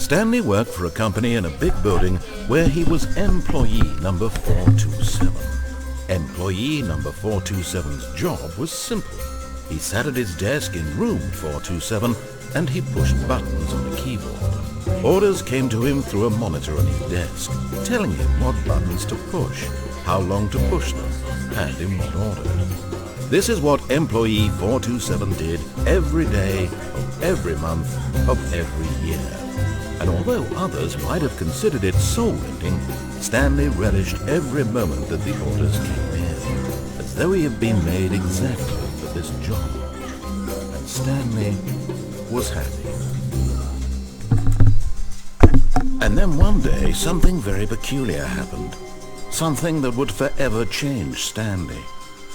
Stanley worked for a company in a big building where he was employee number 427. Employee number 427's job was simple. He sat at his desk in room 427 and he pushed buttons on the keyboard. Orders came to him through a monitor on his desk, telling him what buttons to push, how long to push them, and in what order. This is what employee 427 did every day of every month of every year. And although others might have considered it soul-rending, Stanley relished every moment that the orders came in, as though he had been made exactly for this job. And Stanley was happy. And then one day, something very peculiar happened. Something that would forever change Stanley.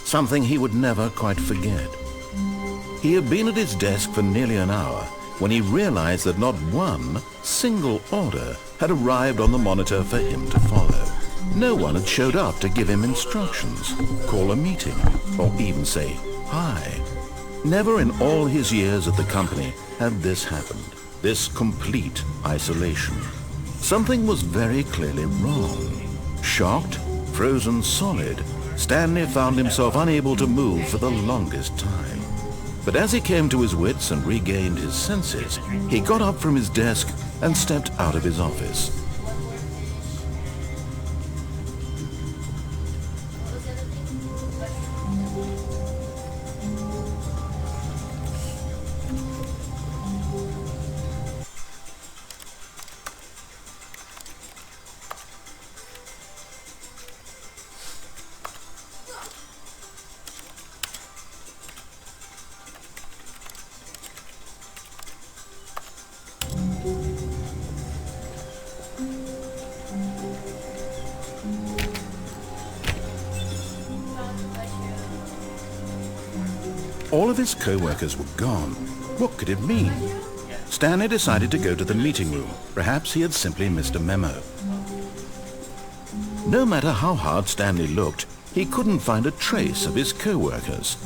Something he would never quite forget. He had been at his desk for nearly an hour when he realized that not one single order had arrived on the monitor for him to follow. No one had showed up to give him instructions, call a meeting, or even say hi. Never in all his years at the company had this happened, this complete isolation. Something was very clearly wrong. Shocked, frozen solid, Stanley found himself unable to move for the longest time. But as he came to his wits and regained his senses, he got up from his desk and stepped out of his office. All of his co-workers were gone. What could it mean? Stanley decided to go to the meeting room. Perhaps he had simply missed a memo. No matter how hard Stanley looked, he couldn't find a trace of his co-workers.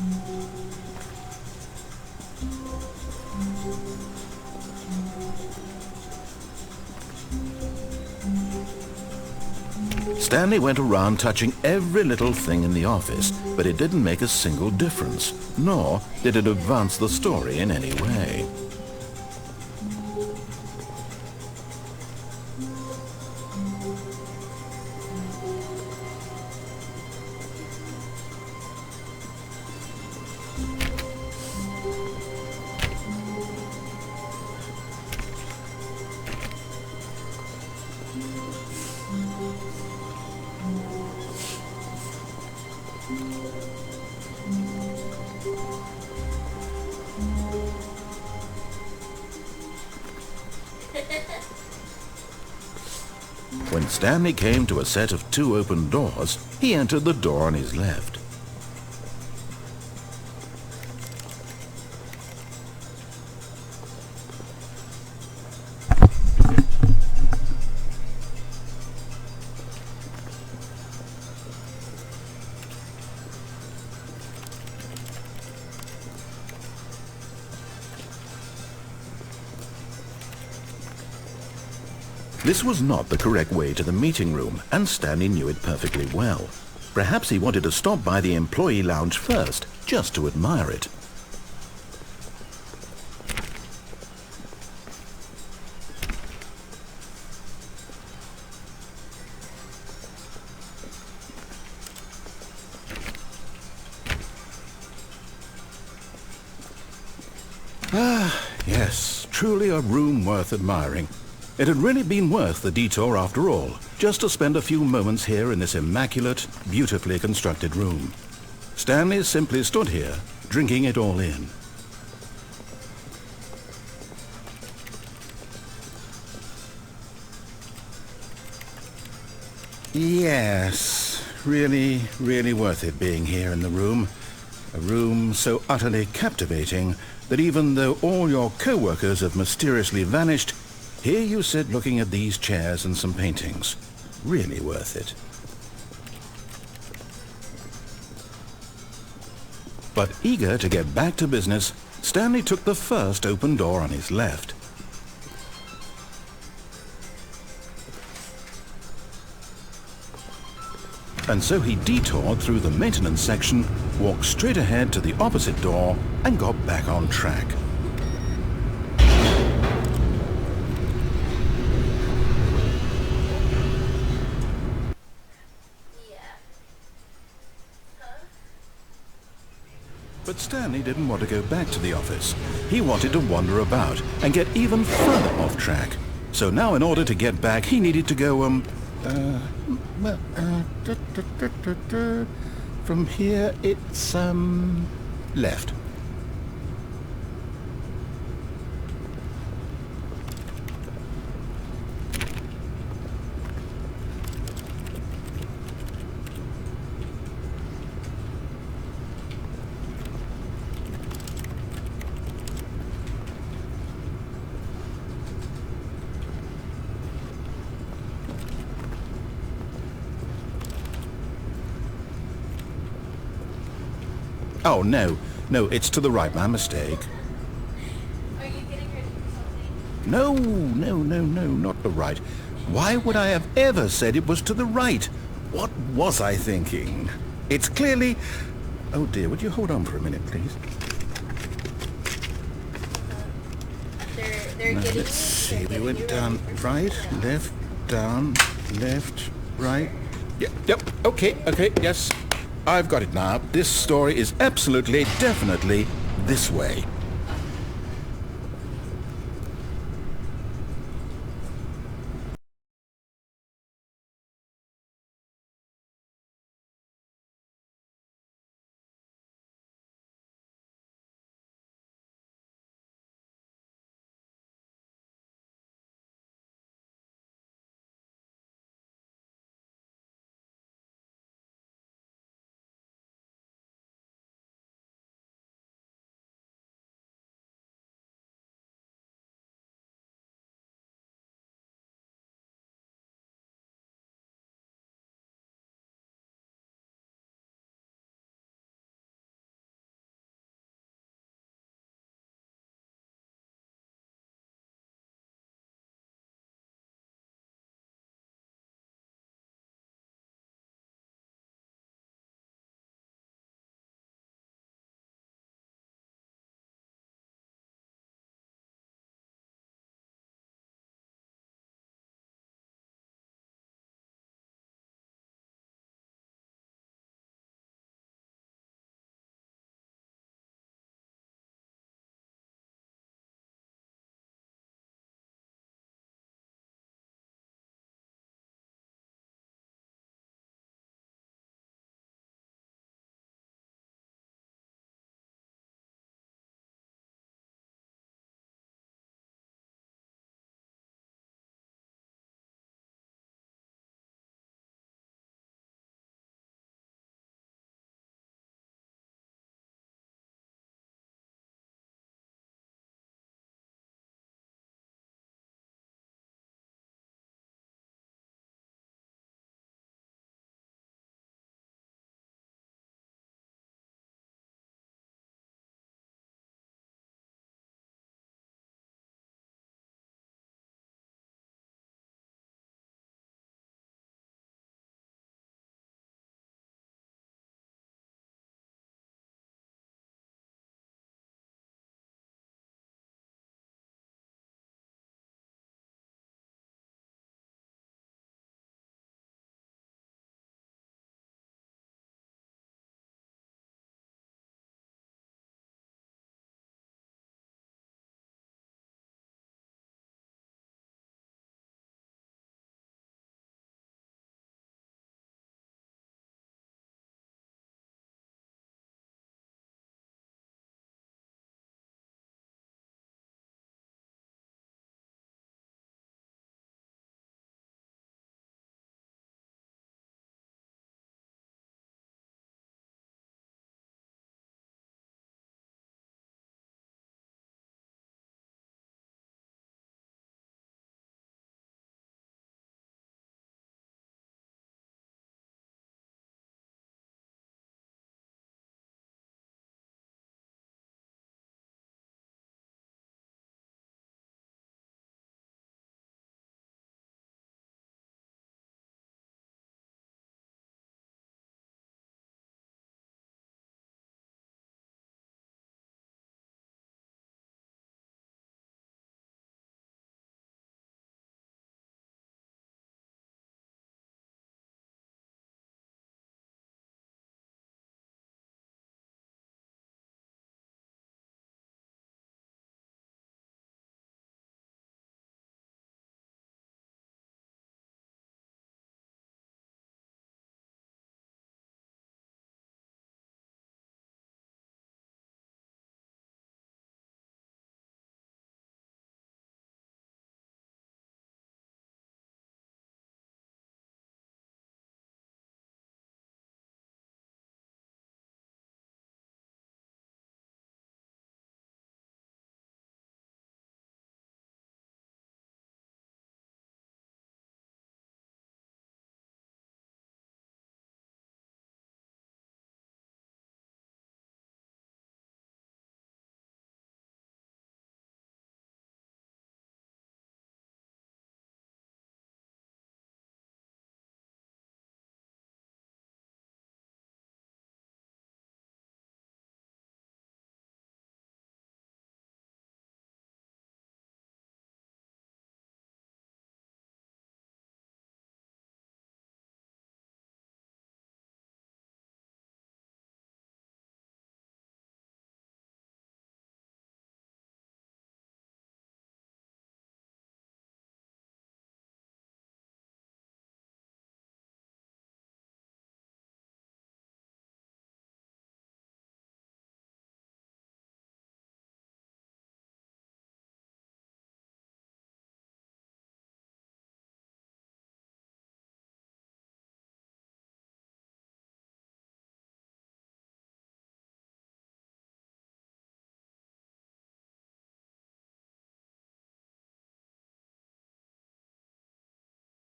Stanley went around touching every little thing in the office, but it didn't make a single difference, nor did it advance the story in any way. When Stanley came to a set of 2 open doors, he entered the door on his left. This was not the correct way to the meeting room, and Stanley knew it perfectly well. Perhaps he wanted to stop by the employee lounge first, just to admire it. Ah, yes, truly a room worth admiring. It had really been worth the detour after all, just to spend a few moments here in this immaculate, beautifully constructed room. Stanley simply stood here, drinking it all in. Yes, really, really worth it being here in the room. A room so utterly captivating that even though all your co-workers have mysteriously vanished, here you sit looking at these chairs and some paintings. Really worth it. But eager to get back to business, Stanley took the first open door on his left. And so he detoured through the maintenance section, walked straight ahead to the opposite door, and got back on track. But Stanley didn't want to go back to the office. He wanted to wander about and get even further off track. So now in order to get back, he needed to go, from here it's, left. Oh, no, it's to the right, my mistake. Are you getting ready for something? No, not the right. Why would I have ever said it was to the right? What was I thinking? It's clearly... Oh dear, would you hold on for a minute, please? They're Now, getting let's see, we went down right, left, down, left, right. Yep, okay, yes. I've got it now. This story is absolutely, definitely this way.